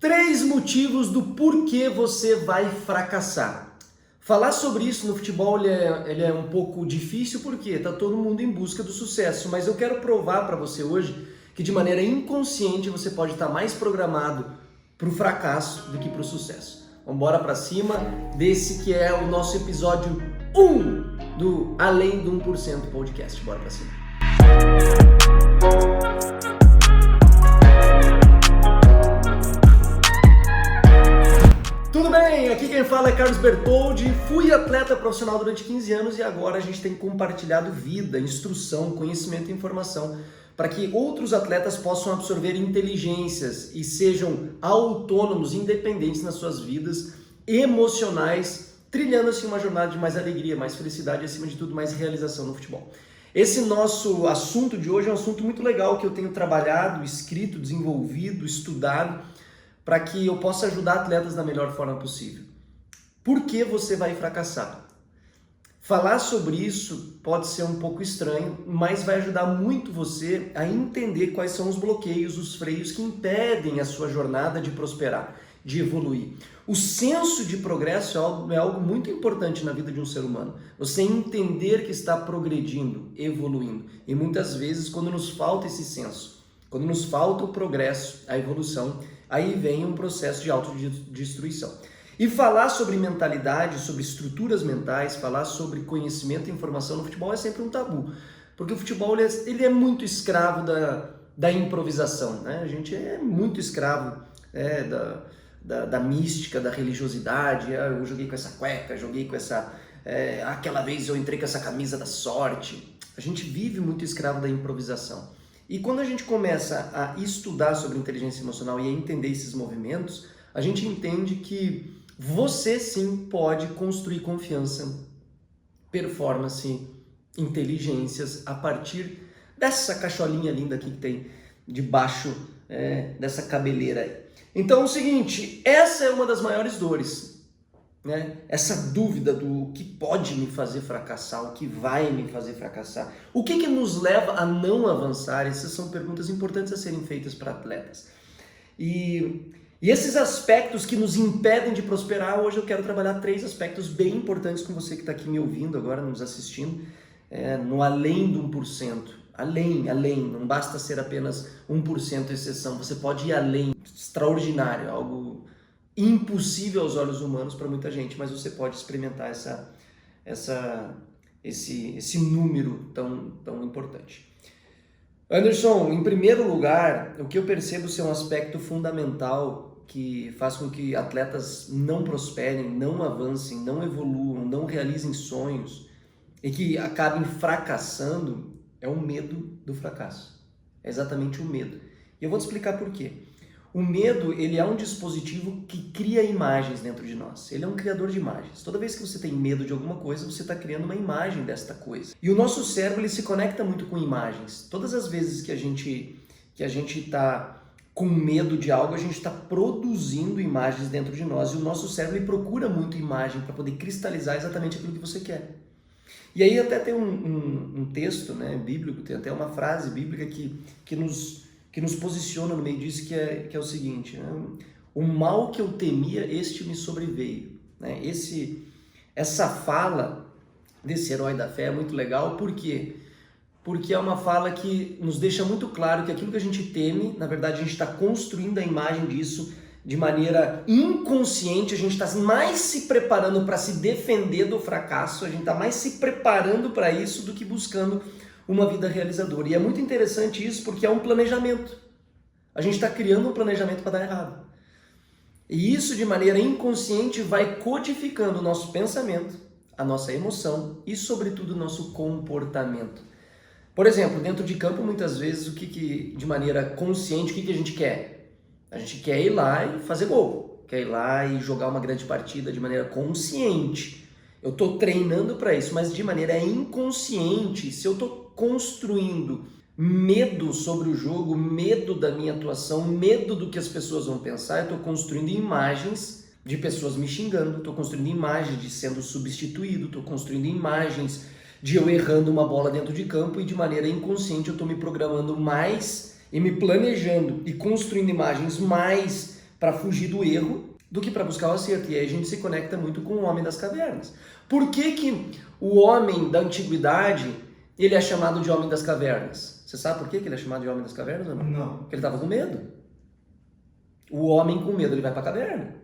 3 motivos do porquê você vai fracassar. Falar sobre isso no futebol ele é um pouco difícil porque está todo mundo em busca do sucesso, mas eu quero provar para você hoje que de maneira inconsciente você pode estar mais programado para o fracasso do que para o sucesso. Vamos embora para cima desse que é o nosso episódio 1 do Além do 1% Podcast. Bora para cima. Tudo bem? Aqui quem fala é Carlos Bertoldi, fui atleta profissional durante 15 anos e agora a gente tem compartilhado vida, instrução, conhecimento e informação para que outros atletas possam absorver inteligências e sejam autônomos, independentes nas suas vidas emocionais, trilhando assim uma jornada de mais alegria, mais felicidade e acima de tudo mais realização no futebol. Esse nosso assunto de hoje é um assunto muito legal que eu tenho trabalhado, escrito, desenvolvido, estudado, para que eu possa ajudar atletas da melhor forma possível. Por que você vai fracassar? Falar sobre isso pode ser um pouco estranho, mas vai ajudar muito você a entender quais são os bloqueios, os freios que impedem a sua jornada de prosperar, de evoluir. O senso de progresso é algo muito importante na vida de um ser humano. Você entender que está progredindo, evoluindo. E muitas vezes, quando nos falta esse senso, quando nos falta o progresso, a evolução, aí vem um processo de autodestruição. E falar sobre mentalidade, sobre estruturas mentais, falar sobre conhecimento e informação no futebol é sempre um tabu. Porque o futebol ele é muito escravo da improvisação, né? A gente é muito escravo da mística, da religiosidade. Eu joguei com essa cueca, joguei com essa... aquela vez eu entrei com essa camisa da sorte. A gente vive muito escravo da improvisação. E quando a gente começa a estudar sobre inteligência emocional e a entender esses movimentos, a gente entende que você sim pode construir confiança, performance, inteligências a partir dessa cacholinha linda aqui que tem debaixo dessa cabeleira. Então é o seguinte, essa é uma das maiores dores, né? Essa dúvida do que pode me fazer fracassar, o que vai me fazer fracassar, o que nos leva a não avançar. Essas são perguntas importantes a serem feitas para atletas. E esses aspectos que nos impedem de prosperar, hoje eu quero trabalhar 3 aspectos bem importantes com você que está aqui me ouvindo agora, nos assistindo, no além do 1%. Além, não basta ser apenas 1% exceção, você pode ir além, extraordinário, algo impossível aos olhos humanos para muita gente, mas você pode experimentar esse número tão importante. Anderson, em primeiro lugar, o que eu percebo ser um aspecto fundamental que faz com que atletas não prosperem, não avancem, não evoluam, não realizem sonhos e que acabem fracassando é o medo do fracasso. É exatamente o medo. E eu vou te explicar por quê. O medo, ele é um dispositivo que cria imagens dentro de nós. Ele é um criador de imagens. Toda vez que você tem medo de alguma coisa, você está criando uma imagem desta coisa. E o nosso cérebro, ele se conecta muito com imagens. Todas as vezes que a gente está com medo de algo, a gente está produzindo imagens dentro de nós. E o nosso cérebro, ele procura muito imagem para poder cristalizar exatamente aquilo que você quer. E aí até tem um texto, né, bíblico, tem até uma frase bíblica que nos posiciona no meio disso, que é o seguinte, né? O mal que eu temia, este me sobreveio. Né? Essa fala desse herói da fé é muito legal, por quê? Porque é uma fala que nos deixa muito claro que aquilo que a gente teme, na verdade a gente está construindo a imagem disso de maneira inconsciente, a gente está mais se preparando para se defender do fracasso, a gente está mais se preparando para isso do que buscando uma vida realizadora. E é muito interessante isso porque é um planejamento. A gente está criando um planejamento para dar errado. E isso de maneira inconsciente vai codificando o nosso pensamento, a nossa emoção e sobretudo o nosso comportamento. Por exemplo, dentro de campo muitas vezes de maneira consciente, o que a gente quer? A gente quer ir lá e fazer gol, quer ir lá e jogar uma grande partida de maneira consciente. Eu estou treinando para isso, mas de maneira inconsciente, se eu estou construindo medo sobre o jogo, medo da minha atuação, medo do que as pessoas vão pensar, eu estou construindo imagens de pessoas me xingando, estou construindo imagens de sendo substituído, estou construindo imagens de eu errando uma bola dentro de campo e de maneira inconsciente eu estou me programando mais e me planejando e construindo imagens mais para fugir do erro do que para buscar o acerto. E aí a gente se conecta muito com o homem das cavernas. Por que que o homem da antiguidade, ele é chamado de homem das cavernas? Você sabe por que ele é chamado de homem das cavernas ou não? Não. Porque ele estava com medo. O homem com medo, ele vai para a caverna.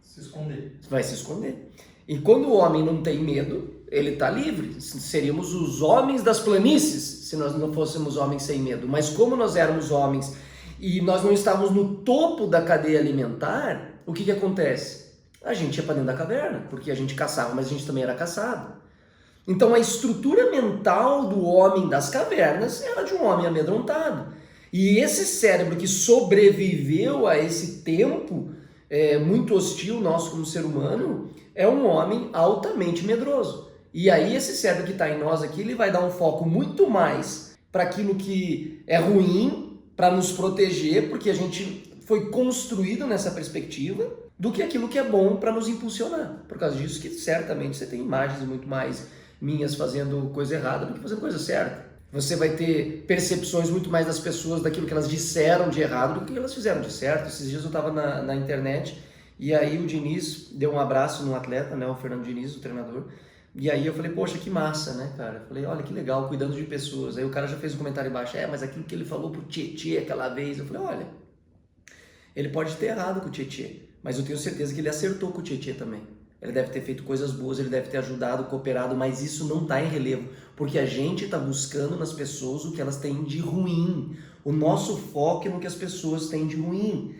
Se esconder. Vai se esconder. E quando o homem não tem medo, ele está livre. Seríamos os homens das planícies se nós não fôssemos homens sem medo. Mas como nós éramos homens e nós não estávamos no topo da cadeia alimentar, o que acontece? A gente ia para dentro da caverna, porque a gente caçava, mas a gente também era caçado. Então a estrutura mental do homem das cavernas era de um homem amedrontado. E esse cérebro que sobreviveu a esse tempo muito hostil nosso como ser humano, é um homem altamente medroso. E aí esse cérebro que está em nós aqui, ele vai dar um foco muito mais para aquilo que é ruim, para nos proteger, porque a gente foi construído nessa perspectiva, do que aquilo que é bom para nos impulsionar. Por causa disso que certamente você tem imagens muito mais minhas fazendo coisa errada do que fazendo coisa certa. Você vai ter percepções muito mais das pessoas daquilo que elas disseram de errado do que elas fizeram de certo. Esses dias eu estava na internet e aí o Diniz deu um abraço num atleta, né, o Fernando Diniz, o treinador. E aí eu falei, poxa, que massa, né, cara? Eu falei, olha que legal, cuidando de pessoas. Aí o cara já fez um comentário embaixo, mas aquilo que ele falou pro Tietê aquela vez. Eu falei, olha, ele pode ter errado com o Tietê, mas eu tenho certeza que ele acertou com o Tietê também. Ele deve ter feito coisas boas, ele deve ter ajudado, cooperado, mas isso não está em relevo, porque a gente está buscando nas pessoas o que elas têm de ruim. O nosso foco é no que as pessoas têm de ruim.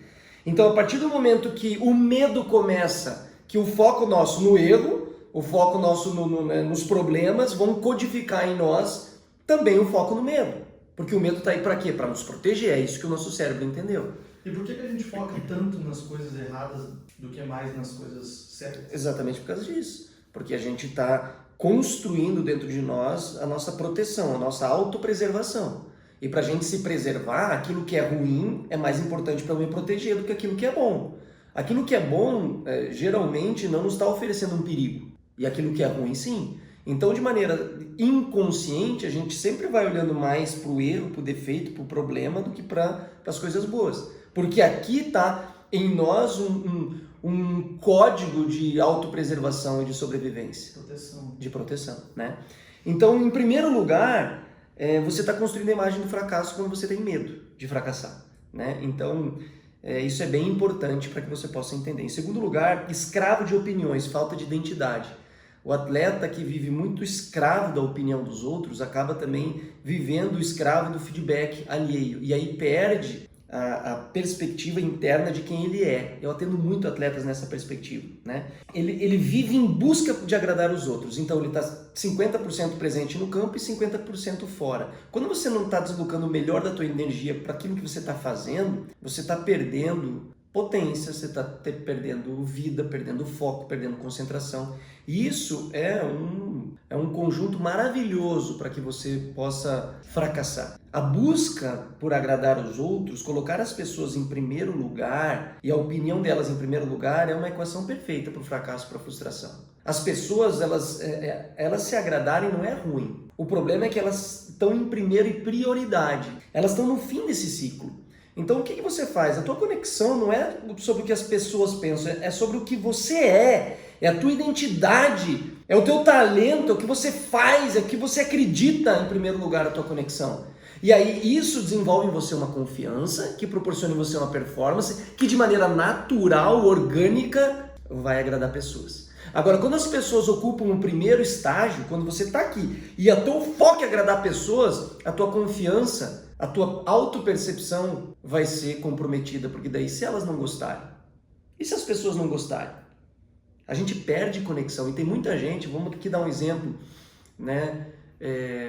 Então, a partir do momento que o medo começa, que o foco nosso no erro, o foco nosso nos problemas, vão codificar em nós também o foco no medo. Porque o medo está aí para quê? Para nos proteger, é isso que o nosso cérebro entendeu. E por que a gente foca tanto nas coisas erradas do que mais nas coisas certas? Exatamente por causa disso. Porque a gente está construindo dentro de nós a nossa proteção, a nossa autopreservação. E para a gente se preservar, aquilo que é ruim é mais importante para eu me proteger do que aquilo que é bom. Aquilo que é bom, geralmente, não nos está oferecendo um perigo. E aquilo que é ruim, sim. Então, de maneira inconsciente, a gente sempre vai olhando mais para o erro, para o defeito, para o problema, do que para as coisas boas. Porque aqui está em nós um código de autopreservação e de sobrevivência. De proteção, né? Então, em primeiro lugar, você está construindo a imagem do fracasso quando você tem medo de fracassar, né? Então, isso é bem importante para que você possa entender. Em segundo lugar, escravo de opiniões, falta de identidade. O atleta que vive muito escravo da opinião dos outros acaba também vivendo escravo do feedback alheio. E aí perde a perspectiva interna de quem ele é. Eu atendo muito atletas nessa perspectiva, né? Ele vive em busca de agradar os outros. Então ele está 50% presente no campo e 50% fora. Quando você não está deslocando o melhor da tua energia para aquilo que você está fazendo, você está perdendo potência, você está perdendo vida, perdendo foco, perdendo concentração. E isso é um conjunto maravilhoso para que você possa fracassar. A busca por agradar os outros, colocar as pessoas em primeiro lugar e a opinião delas em primeiro lugar é uma equação perfeita para o fracasso, para a frustração. As pessoas, elas se agradarem não é ruim. O problema é que elas estão em primeiro e prioridade. Elas estão no fim desse ciclo. Então, o que você faz? A tua conexão não é sobre o que as pessoas pensam, é sobre o que você é a tua identidade, é o teu talento, é o que você faz, é o que você acredita em primeiro lugar a tua conexão. E aí isso desenvolve em você uma confiança, que proporciona em você uma performance, que de maneira natural, orgânica, vai agradar pessoas. Agora, quando as pessoas ocupam um primeiro estágio, quando você está aqui e o teu foco é agradar pessoas, a tua confiança, a tua autopercepção vai ser comprometida, porque daí se elas não gostarem, e se as pessoas não gostarem? A gente perde conexão e tem muita gente, vamos aqui dar um exemplo, né?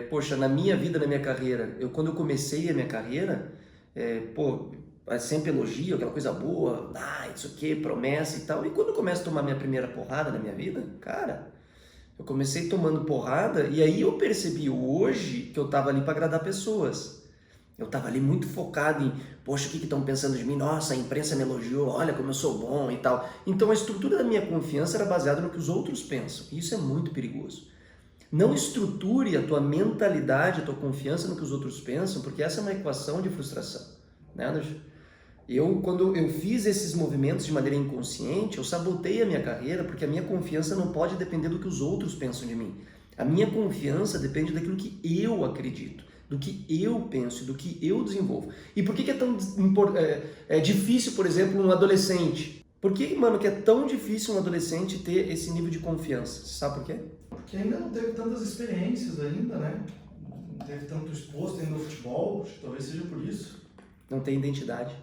Poxa, na minha vida, na minha carreira, quando eu comecei a minha carreira, sempre elogio, aquela coisa boa, isso aqui, promessa e tal. E quando eu começo a tomar minha primeira porrada na minha vida, cara, eu comecei tomando porrada e aí eu percebi hoje que eu estava ali para agradar pessoas. Eu estava ali muito focado em, poxa, o que estão pensando de mim? Nossa, a imprensa me elogiou, olha como eu sou bom e tal. Então a estrutura da minha confiança era baseada no que os outros pensam. E isso é muito perigoso. Não estruture a tua mentalidade, a tua confiança no que os outros pensam, porque essa é uma equação de frustração. Né, Anderson? Quando eu fiz esses movimentos de maneira inconsciente, eu sabotei a minha carreira, porque a minha confiança não pode depender do que os outros pensam de mim. A minha confiança depende daquilo que eu acredito, do que eu penso, do que eu desenvolvo. E por que é tão difícil, por exemplo, um adolescente? Por que, mano, que é tão difícil um adolescente ter esse nível de confiança? Você sabe por quê? Porque ainda não teve tantas experiências ainda, né? Não teve tanto exposto ainda no futebol, acho que talvez seja por isso. Não tem identidade.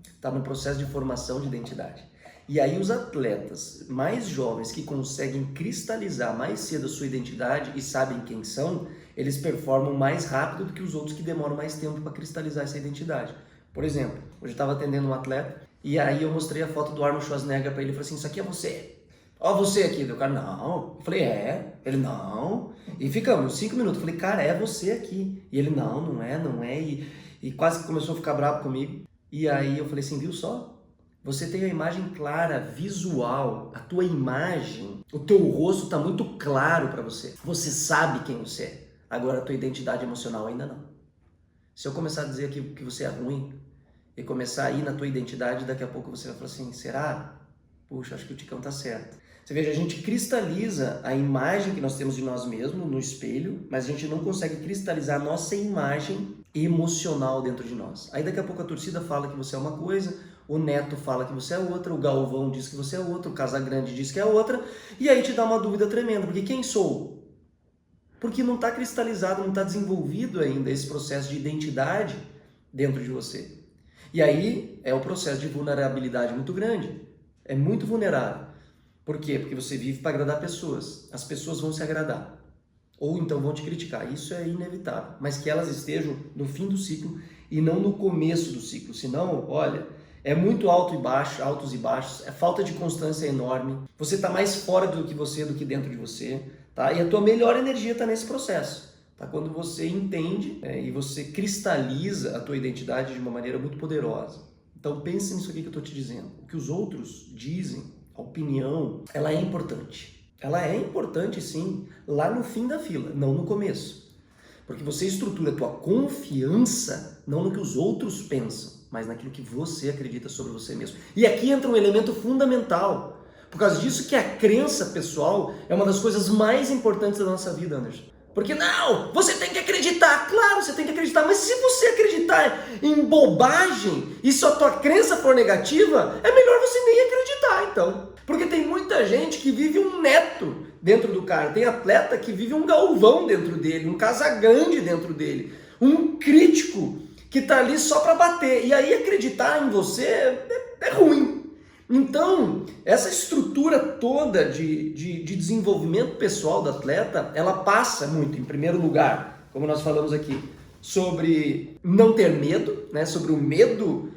Está no processo de formação de identidade. E aí os atletas mais jovens que conseguem cristalizar mais cedo a sua identidade e sabem quem são, eles performam mais rápido do que os outros que demoram mais tempo para cristalizar essa identidade. Por exemplo, hoje eu estava atendendo um atleta e aí eu mostrei a foto do Arnold Schwarzenegger para ele e falei assim, isso aqui é você. Ó, você aqui. O cara, não. Eu falei, é. Ele, não. E ficamos 5 minutos. Eu falei, cara, é você aqui. E ele, não é. E quase que começou a ficar bravo comigo. E aí eu falei assim, viu só? Você tem a imagem clara, visual, a tua imagem, o teu rosto está muito claro para você. Você sabe quem você é. Agora a tua identidade emocional ainda não. Se eu começar a dizer que você é ruim e começar a ir na tua identidade, daqui a pouco você vai falar assim, será? Puxa, acho que o Ticão tá certo. Você veja, a gente cristaliza a imagem que nós temos de nós mesmos no espelho, mas a gente não consegue cristalizar a nossa imagem emocional dentro de nós. Aí daqui a pouco a torcida fala que você é uma coisa, o Neto fala que você é outra, o Galvão diz que você é outra, o Casagrande diz que é outra, e aí te dá uma dúvida tremenda, porque quem sou? Porque não está cristalizado, não está desenvolvido ainda esse processo de identidade dentro de você. E aí é o processo de vulnerabilidade muito grande, é muito vulnerável. Por quê? Porque você vive para agradar pessoas, as pessoas vão se agradar. Ou então vão te criticar, isso é inevitável, mas que elas estejam no fim do ciclo e não no começo do ciclo, senão, olha, é muito alto e baixo, altos e baixos, a falta de constância é enorme, você está mais fora do que dentro de você, tá? E a tua melhor energia está nesse processo, tá? Quando você entende e você cristaliza a tua identidade de uma maneira muito poderosa. Então pense nisso aqui que eu estou te dizendo, o que os outros dizem, a opinião, ela é importante. Ela é importante, sim, lá no fim da fila, não no começo. Porque você estrutura a tua confiança não no que os outros pensam, mas naquilo que você acredita sobre você mesmo. E aqui entra um elemento fundamental. Por causa disso que a crença pessoal é uma das coisas mais importantes da nossa vida, Anderson. Porque não, você tem que acreditar. Claro, você tem que acreditar, mas se você acreditar em bobagem e se a tua crença for negativa, é melhor você nem acreditar, então. Porque tem muita gente que vive um Neto dentro do cara, tem atleta que vive um Galvão dentro dele, um Casagrande dentro dele, um crítico que está ali só para bater. E aí acreditar em você é ruim. Então, essa estrutura toda de desenvolvimento pessoal do atleta, ela passa muito, em primeiro lugar, como nós falamos aqui, sobre não ter medo, né? Sobre o medo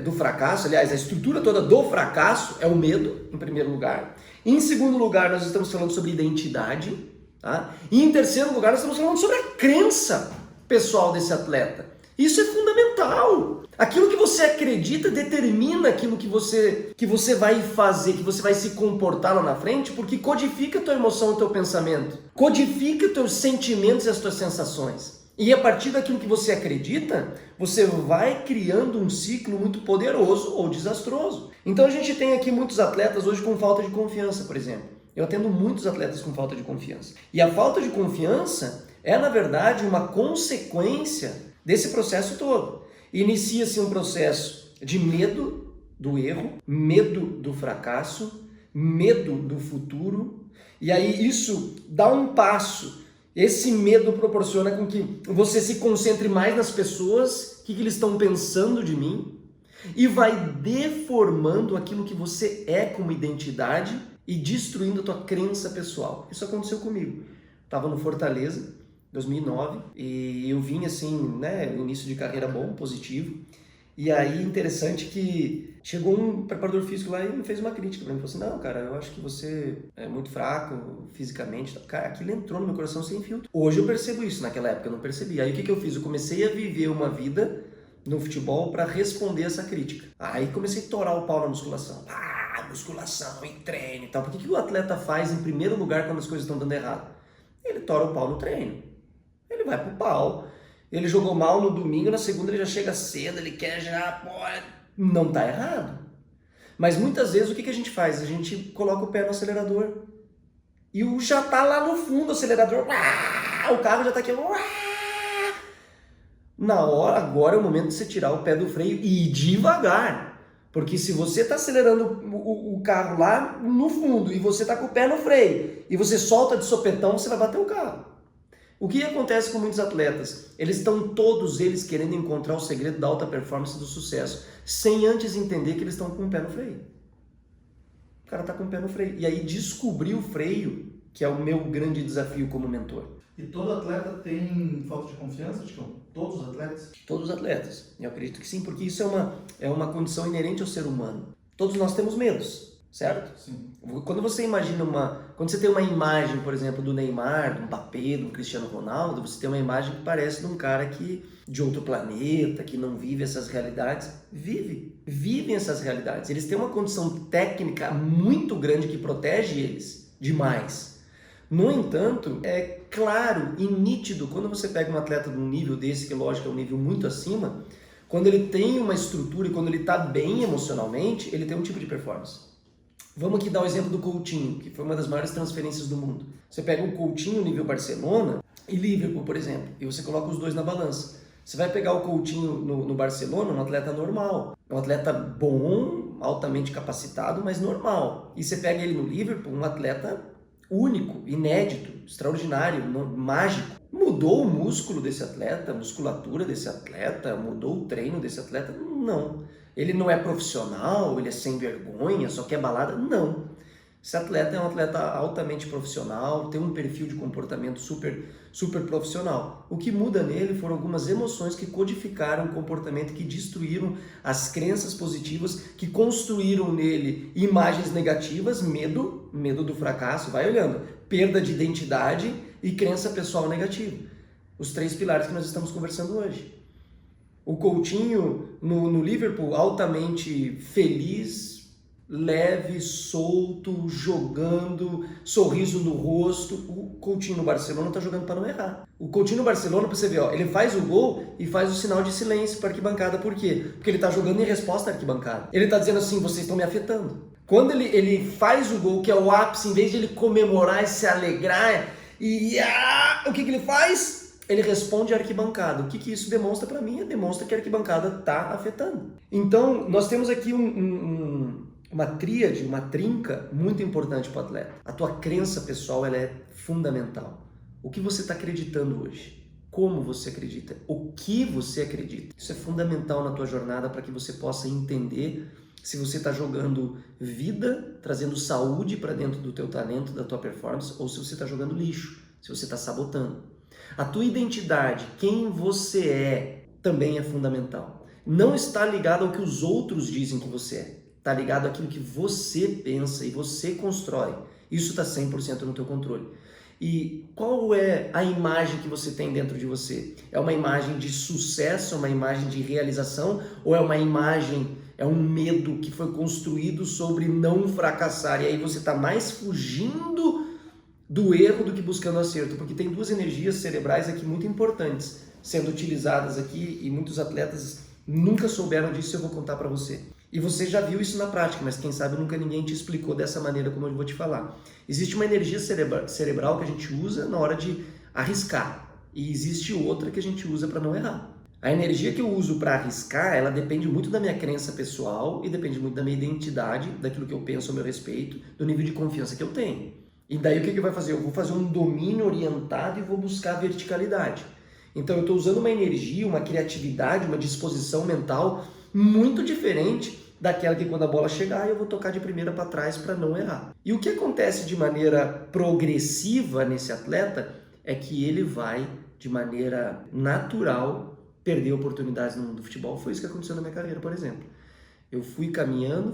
do fracasso. Aliás, a estrutura toda do fracasso é o medo, em primeiro lugar. Em segundo lugar, nós estamos falando sobre identidade. Tá? E em terceiro lugar, nós estamos falando sobre a crença pessoal desse atleta. Isso é fundamental. Aquilo que você acredita determina aquilo que você vai fazer, que você vai se comportar lá na frente, porque codifica a tua emoção, o teu pensamento, codifica os teus sentimentos e as tuas sensações. E a partir daquilo que você acredita, você vai criando um ciclo muito poderoso ou desastroso. Então a gente tem aqui muitos atletas hoje com falta de confiança, por exemplo. Eu atendo muitos atletas com falta de confiança. E a falta de confiança é, na verdade, uma consequência desse processo todo. Inicia-se um processo de medo do erro, medo do fracasso, medo do futuro, e aí isso dá um passo. Esse medo proporciona com que você se concentre mais nas pessoas, o que eles estão pensando de mim, e vai deformando aquilo que você é como identidade e destruindo a tua crença pessoal. Isso aconteceu comigo. Estava no Fortaleza, 2009, e eu vim assim, né, início de carreira bom, positivo, e aí interessante que chegou um preparador físico lá e me fez uma crítica pra mim, falou assim, não, cara, eu acho que você é muito fraco fisicamente, cara, aquilo entrou no meu coração sem filtro. Hoje eu percebo isso, naquela época eu não percebi. Aí o que eu fiz? Eu comecei a viver uma vida no futebol para responder essa crítica. Aí comecei a torar o pau na musculação. Musculação e treino e tal. Por que o atleta faz em primeiro lugar quando as coisas estão dando errado? Ele tora o pau no treino. Ele vai pro pau, ele jogou mal no domingo, na segunda ele já chega cedo, ele quer já, pô, não tá errado. Mas muitas vezes o que a gente faz? A gente coloca o pé no acelerador e já tá lá no fundo o acelerador, o carro já tá aqui, na hora, agora é o momento de você tirar o pé do freio e ir devagar. Porque se você está acelerando o carro lá no fundo e você está com o pé no freio e você solta de sopetão, você vai bater o carro. O que acontece com muitos atletas? Eles estão todos eles querendo encontrar o segredo da alta performance e do sucesso, sem antes entender que eles estão com o pé no freio. O cara está com o pé no freio. E aí descobrir o freio, que é o meu grande desafio como mentor. E todo atleta tem falta de confiança, Chicão? Todos os atletas? Todos os atletas. Eu acredito que sim, porque isso é uma condição inerente ao ser humano. Todos nós temos medos, certo? Sim. Quando você imagina quando você tem uma imagem, por exemplo, do Neymar, do Mbappé, do Cristiano Ronaldo, você tem uma imagem que parece de um cara de outro planeta, que não vive essas realidades. Vivem essas realidades. Eles têm uma condição técnica muito grande que protege eles demais. No entanto, é claro e nítido, quando você pega um atleta de um nível desse, que lógico é um nível muito acima, quando ele tem uma estrutura e quando ele está bem emocionalmente, ele tem um tipo de performance. Vamos aqui dar o exemplo do Coutinho, que foi uma das maiores transferências do mundo. Você pega o Coutinho nível Barcelona e Liverpool, por exemplo, e você coloca os dois na balança. Você vai pegar o Coutinho no Barcelona, um atleta normal, um atleta bom, altamente capacitado, mas normal. E você pega ele no Liverpool, um atleta único, inédito, extraordinário, mágico. Mudou o músculo desse atleta, a musculatura desse atleta, mudou o treino desse atleta? Não. Ele não é profissional, ele é sem vergonha, só quer balada? Não. Esse atleta é um atleta altamente profissional, tem um perfil de comportamento super profissional. O que muda nele foram algumas emoções que codificaram o comportamento, que destruíram as crenças positivas, que construíram nele imagens negativas, medo do fracasso, vai olhando, perda de identidade e crença pessoal negativa. Os 3 pilares que nós estamos conversando hoje. O Coutinho no Liverpool, altamente feliz, leve, solto, jogando, sorriso no rosto. O Coutinho no Barcelona está jogando para não errar. O Coutinho no Barcelona, para você ver, ele faz o gol e faz o sinal de silêncio para a arquibancada. Por quê? Porque ele está jogando em resposta à arquibancada. Ele está dizendo assim, vocês estão me afetando. Quando ele faz o gol, que é o ápice, em vez de ele comemorar e se alegrar, o que ele faz? Ele responde à arquibancada. O que isso demonstra para mim? Demonstra que a arquibancada está afetando. Então, nós temos aqui uma tríade, uma trinca muito importante para o atleta. A tua crença pessoal ela é fundamental. O que você está acreditando hoje? Como você acredita? O que você acredita? Isso é fundamental na tua jornada para que você possa entender se você está jogando vida, trazendo saúde para dentro do teu talento, da tua performance, ou se você está jogando lixo, se você está sabotando. A tua identidade, quem você é, também é fundamental. Não está ligado ao que os outros dizem que você é. Está ligado àquilo que você pensa e você constrói. Isso está 100% no teu controle. E qual é a imagem que você tem dentro de você? É uma imagem de sucesso, é uma imagem de realização? Ou é uma imagem, é um medo que foi construído sobre não fracassar? E aí você está mais fugindo do erro do que buscando acerto, porque tem 2 energias cerebrais aqui muito importantes sendo utilizadas aqui e muitos atletas nunca souberam disso. Eu vou contar para você. E você já viu isso na prática, mas quem sabe nunca ninguém te explicou dessa maneira como eu vou te falar. Existe uma energia cerebral que a gente usa na hora de arriscar e existe outra que a gente usa para não errar. A energia que eu uso para arriscar, ela depende muito da minha crença pessoal e depende muito da minha identidade, daquilo que eu penso a meu respeito, do nível de confiança que eu tenho. E daí o que vai fazer? Eu vou fazer um domínio orientado e vou buscar verticalidade. Então eu estou usando uma energia, uma criatividade, uma disposição mental muito diferente daquela que quando a bola chegar eu vou tocar de primeira para trás para não errar. E o que acontece de maneira progressiva nesse atleta é que ele vai, de maneira natural, perder oportunidades no mundo do futebol. Foi isso que aconteceu na minha carreira, por exemplo. Eu fui caminhando,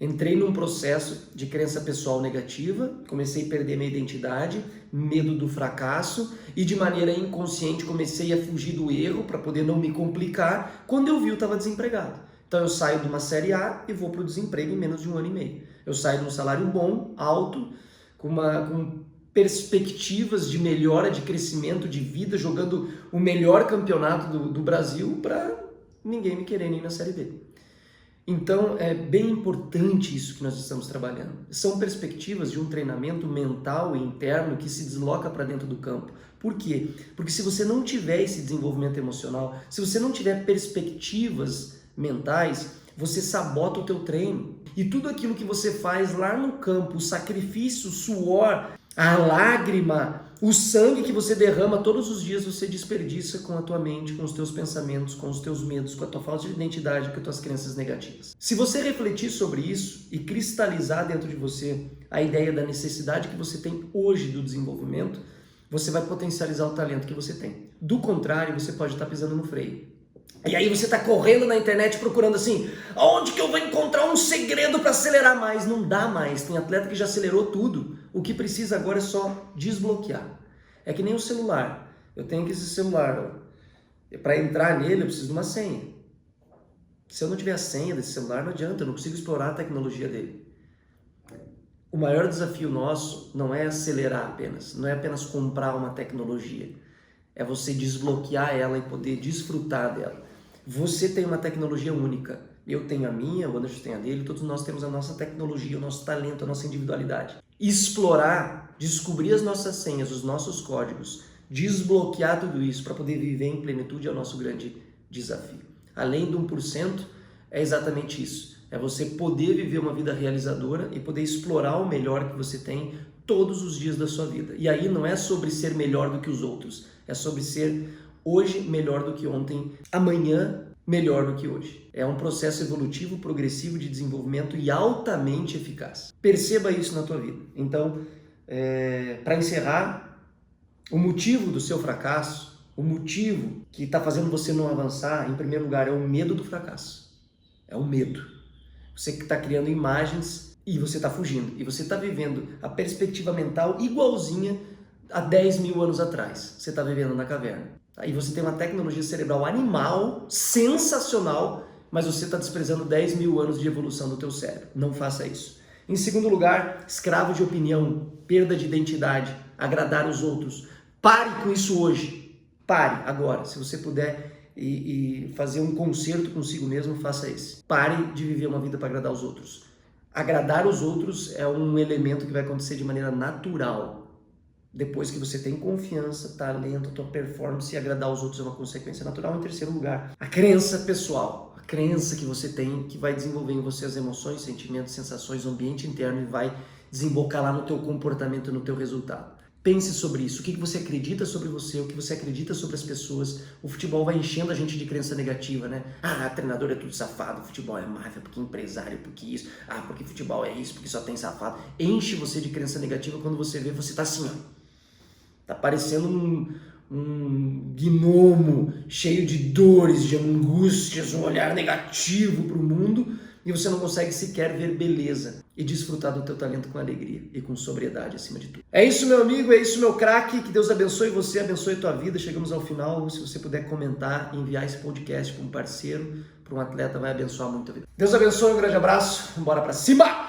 entrei num processo de crença pessoal negativa, comecei a perder minha identidade, medo do fracasso e de maneira inconsciente comecei a fugir do erro para poder não me complicar. Quando eu vi, eu estava desempregado. Então eu saio de uma série A e vou para o desemprego em menos de 1 ano e meio. Eu saio de um salário bom, alto, com perspectivas de melhora, de crescimento, de vida, jogando o melhor campeonato do Brasil para ninguém me querer nem na Série B. Então, é bem importante isso que nós estamos trabalhando. São perspectivas de um treinamento mental e interno que se desloca para dentro do campo. Por quê? Porque se você não tiver esse desenvolvimento emocional, se você não tiver perspectivas mentais, você sabota o teu treino. E tudo aquilo que você faz lá no campo, o sacrifício, o suor, a lágrima, o sangue que você derrama todos os dias, você desperdiça com a tua mente, com os teus pensamentos, com os teus medos, com a tua falta de identidade, com as tuas crenças negativas. Se você refletir sobre isso e cristalizar dentro de você a ideia da necessidade que você tem hoje do desenvolvimento, você vai potencializar o talento que você tem. Do contrário, você pode estar pisando no freio. E aí você está correndo na internet procurando assim, onde que eu vou encontrar um segredo para acelerar mais? Não dá mais, tem atleta que já acelerou tudo. O que precisa agora é só desbloquear. É que nem o celular. Eu tenho aqui esse celular. Para entrar nele eu preciso de uma senha. Se eu não tiver a senha desse celular, não adianta, eu não consigo explorar a tecnologia dele. O maior desafio nosso não é acelerar apenas, não é apenas comprar uma tecnologia. É você desbloquear ela e poder desfrutar dela. Você tem uma tecnologia única. Eu tenho a minha, o Anderson tem a dele, todos nós temos a nossa tecnologia, o nosso talento, a nossa individualidade. Explorar, descobrir as nossas senhas, os nossos códigos, desbloquear tudo isso para poder viver em plenitude é o nosso grande desafio. Além do 1%, é exatamente isso. É você poder viver uma vida realizadora e poder explorar o melhor que você tem todos os dias da sua vida. E aí não é sobre ser melhor do que os outros, é sobre ser hoje melhor do que ontem, amanhã melhor do que hoje. É um processo evolutivo, progressivo de desenvolvimento e altamente eficaz. Perceba isso na tua vida. Então, para encerrar, o motivo do seu fracasso, o motivo que está fazendo você não avançar, em primeiro lugar, é o medo do fracasso. É o medo. Você que está criando imagens e você está fugindo. E você está vivendo a perspectiva mental igualzinha há 10 mil anos atrás. Você está vivendo na caverna. Aí você tem uma tecnologia cerebral animal, sensacional, mas você está desprezando 10 mil anos de evolução do teu cérebro. Não faça isso. Em segundo lugar, escravo de opinião, perda de identidade, agradar os outros. Pare com isso hoje. Pare agora. Se você puder e fazer um concerto consigo mesmo, faça esse. Pare de viver uma vida para agradar os outros. Agradar os outros é um elemento que vai acontecer de maneira natural. Depois que você tem confiança, talento, tua performance, e agradar os outros é uma consequência natural. Em terceiro lugar, a crença pessoal. A crença que você tem, que vai desenvolver em você as emoções, sentimentos, sensações, o ambiente interno e vai desembocar lá no teu comportamento, no teu resultado. Pense sobre isso. O que você acredita sobre você, o que você acredita sobre as pessoas. O futebol vai enchendo a gente de crença negativa, né? Ah, treinador é tudo safado, futebol é máfia, porque empresário, porque isso. Ah, porque futebol é isso, porque só tem safado. Enche você de crença negativa quando você vê, você tá assim, ó. Tá parecendo um gnomo cheio de dores, de angústias, um olhar negativo para o mundo e você não consegue sequer ver beleza e desfrutar do teu talento com alegria e com sobriedade acima de tudo. É isso, meu amigo, é isso, meu craque. Que Deus abençoe você, abençoe a tua vida. Chegamos ao final. Se você puder comentar e enviar esse podcast para um parceiro, para um atleta, vai abençoar muito a vida. Deus abençoe, um grande abraço. Bora para cima!